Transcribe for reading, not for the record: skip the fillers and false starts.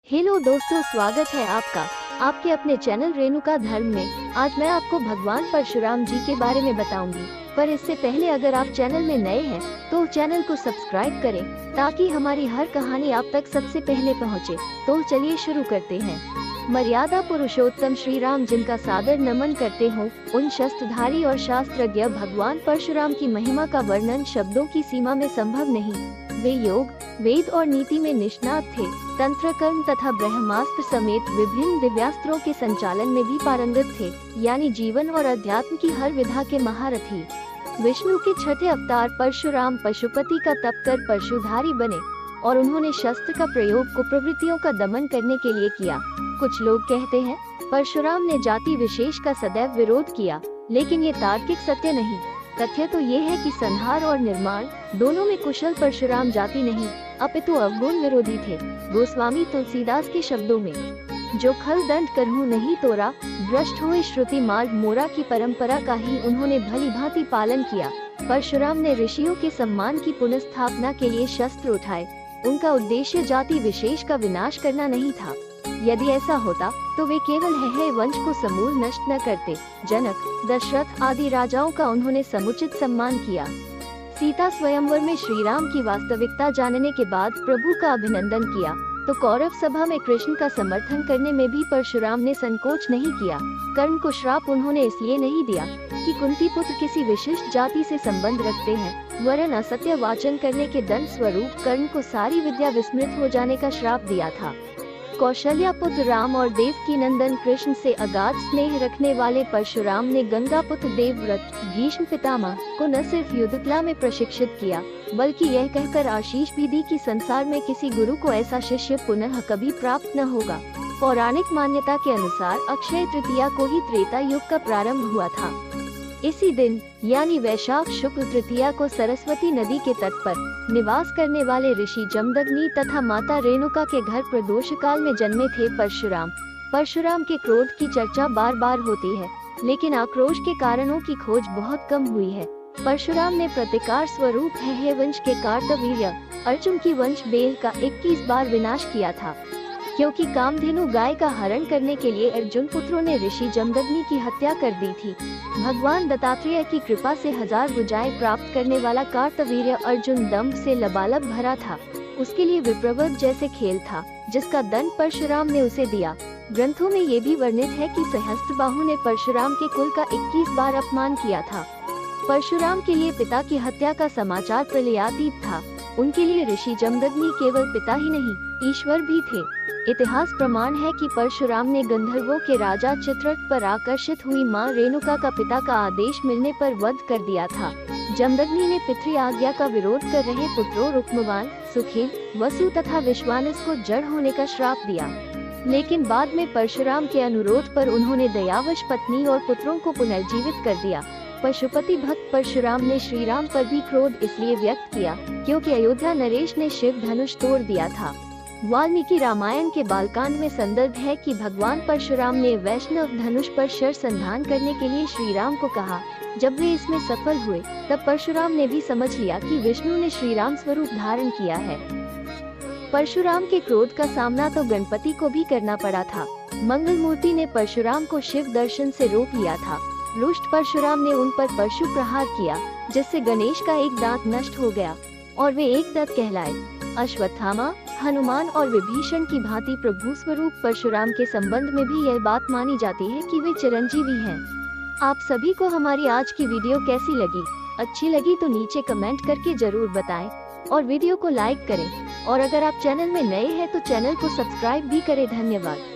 Hello दोस्तों, स्वागत है आपका आपके अपने चैनल रेणुका धर्म में। आज मैं आपको भगवान परशुराम जी के बारे में बताऊंगी। पर इससे पहले अगर आप चैनल में नए हैं तो चैनल को सब्सक्राइब करें ताकि हमारी हर कहानी आप तक सबसे पहले पहुंचे। तो चलिए शुरू करते हैं। मर्यादा पुरुषोत्तम श्री राम जिनका सादर नमन करते हो, उन शस्त्रधारी और शास्त्रज्ञ भगवान परशुराम की महिमा का वर्णन शब्दों की सीमा में संभव नहीं। वे योग, वेद और नीति में निष्णात थे। तंत्र कर्म तथा ब्रह्मास्त्र समेत विभिन्न दिव्यास्त्रों के संचालन में भी पारंगत थे, यानी जीवन और अध्यात्म की हर विधा के महारथी। विष्णु के छठे अवतार परशुराम पशुपति का तप कर परशुधारी बने और उन्होंने शस्त्र का प्रयोग कुप्रवृत्तियों का दमन करने के लिए किया। कुछ लोग कहते हैं परशुराम ने जाति विशेष का सदैव विरोध किया, लेकिन ये तार्किक सत्य नहीं। तथ्य तो ये है कि संहार और निर्माण दोनों में कुशल परशुराम जाति नहीं अपितु अवगुण विरोधी थे। गोस्वामी तुलसीदास के शब्दों में, जो खल दंड करहूँ नहीं तोरा, भ्रष्ट हुए श्रुति मार्ग मोरा की परंपरा का ही उन्होंने भली भांति पालन किया। परशुराम ने ऋषियों के सम्मान की पुनर्स्थापना के लिए शस्त्र उठाए। उनका उद्देश्य जाति विशेष का विनाश करना नहीं था। यदि ऐसा होता तो वे केवल हेहय वंश को समूल नष्ट न करते। जनक, दशरथ आदि राजाओं का उन्होंने समुचित सम्मान किया। सीता स्वयंवर में श्री राम की वास्तविकता जानने के बाद प्रभु का अभिनंदन किया तो कौरव सभा में कृष्ण का समर्थन करने में भी परशुराम ने संकोच नहीं किया। कर्ण को श्राप उन्होंने इसलिए नहीं दिया कि कुंती पुत्र किसी विशिष्ट जाति से संबंध रखते हैं, वरन असत्य वाचन करने के दंड स्वरूप कर्ण को सारी विद्या विस्मृत हो जाने का श्राप दिया था। कौशल्या पुत्र राम और देवकी नंदन कृष्ण से अगाध स्नेह रखने वाले परशुराम ने गंगा पुत्र देवव्रत भीष्म पितामह को न सिर्फ युद्धकला में प्रशिक्षित किया, बल्कि यह कहकर आशीष भी दी कि संसार में किसी गुरु को ऐसा शिष्य पुनः कभी प्राप्त न होगा। पौराणिक मान्यता के अनुसार अक्षय तृतीया को ही त्रेता युग का प्रारंभ हुआ था। इसी दिन यानी वैशाख शुक्ल तृतीया को सरस्वती नदी के तट पर निवास करने वाले ऋषि जमदग्नि तथा माता रेणुका के घर प्रदोष काल में जन्मे थे परशुराम। परशुराम के क्रोध की चर्चा बार बार होती है, लेकिन आक्रोश के कारणों की खोज बहुत कम हुई है। परशुराम ने प्रतिकार स्वरूप हेहय वंश के कार्तवीर्य अर्जुन की वंश बेल का 21 बार विनाश किया था, क्योंकि कामधेनु गाय का हरण करने के लिए अर्जुन पुत्रों ने ऋषि जमदग्नि की हत्या कर दी थी। भगवान दत्तात्रेय की कृपा से 1000 भुजाएं प्राप्त करने वाला कार्तवीर्य अर्जुन दंभ से लबालब भरा था। उसके लिए विप्रवध जैसे खेल था, जिसका दंड परशुराम ने उसे दिया। ग्रंथों में ये भी वर्णित है कि सहस्त्रबाहु ने परशुराम के कुल का 21 बार अपमान किया था। परशुराम के लिए पिता की हत्या का समाचार प्रलयातीत था। उनके लिए ऋषि जमदग्नि केवल पिता ही नहीं, ईश्वर भी थे। इतिहास प्रमाण है कि परशुराम ने गंधर्वों के राजा चित्ररथ पर आकर्षित हुई मां रेणुका का पिता का आदेश मिलने पर वध कर दिया था। जमदग्नि ने पितृ आज्ञा का विरोध कर रहे पुत्रों रुक्मवान, सुखील, वसु तथा विश्वानस को जड़ होने का श्राप दिया, लेकिन बाद में परशुराम के अनुरोध पर उन्होंने दयावश पत्नी और पुत्रों को पुनर्जीवित कर दिया। पशुपति भक्त परशुराम ने श्री राम पर भी क्रोध इसलिए व्यक्त किया क्योंकि अयोध्या नरेश ने शिव धनुष तोड़ दिया था। वाल्मीकि रामायण के बालकांड में संदर्भ है कि भगवान परशुराम ने वैष्णव धनुष पर शर संधान करने के लिए श्री राम को कहा। जब वे इसमें सफल हुए तब परशुराम ने भी समझ लिया कि विष्णु ने श्री राम स्वरूप धारण किया है। परशुराम के क्रोध का सामना तो गणपति को भी करना पड़ा था। मंगल मूर्ति ने परशुराम को शिव दर्शन से रोक लिया था। रुष्ट परशुराम ने उन पर परशु प्रहार किया, जिससे गणेश का एक दांत नष्ट हो गया और वे एक दंत कहलाए। अश्वत्थामा, हनुमान और विभीषण की भांति प्रभु स्वरूप परशुराम के संबंध में भी यह बात मानी जाती है कि वे चिरंजीवी हैं। आप सभी को हमारी आज की वीडियो कैसी लगी? अच्छी लगी तो नीचे कमेंट करके जरूर बताएं और वीडियो को लाइक करें। और अगर आप चैनल में नए हैं तो चैनल को सब्सक्राइब भी करें। धन्यवाद।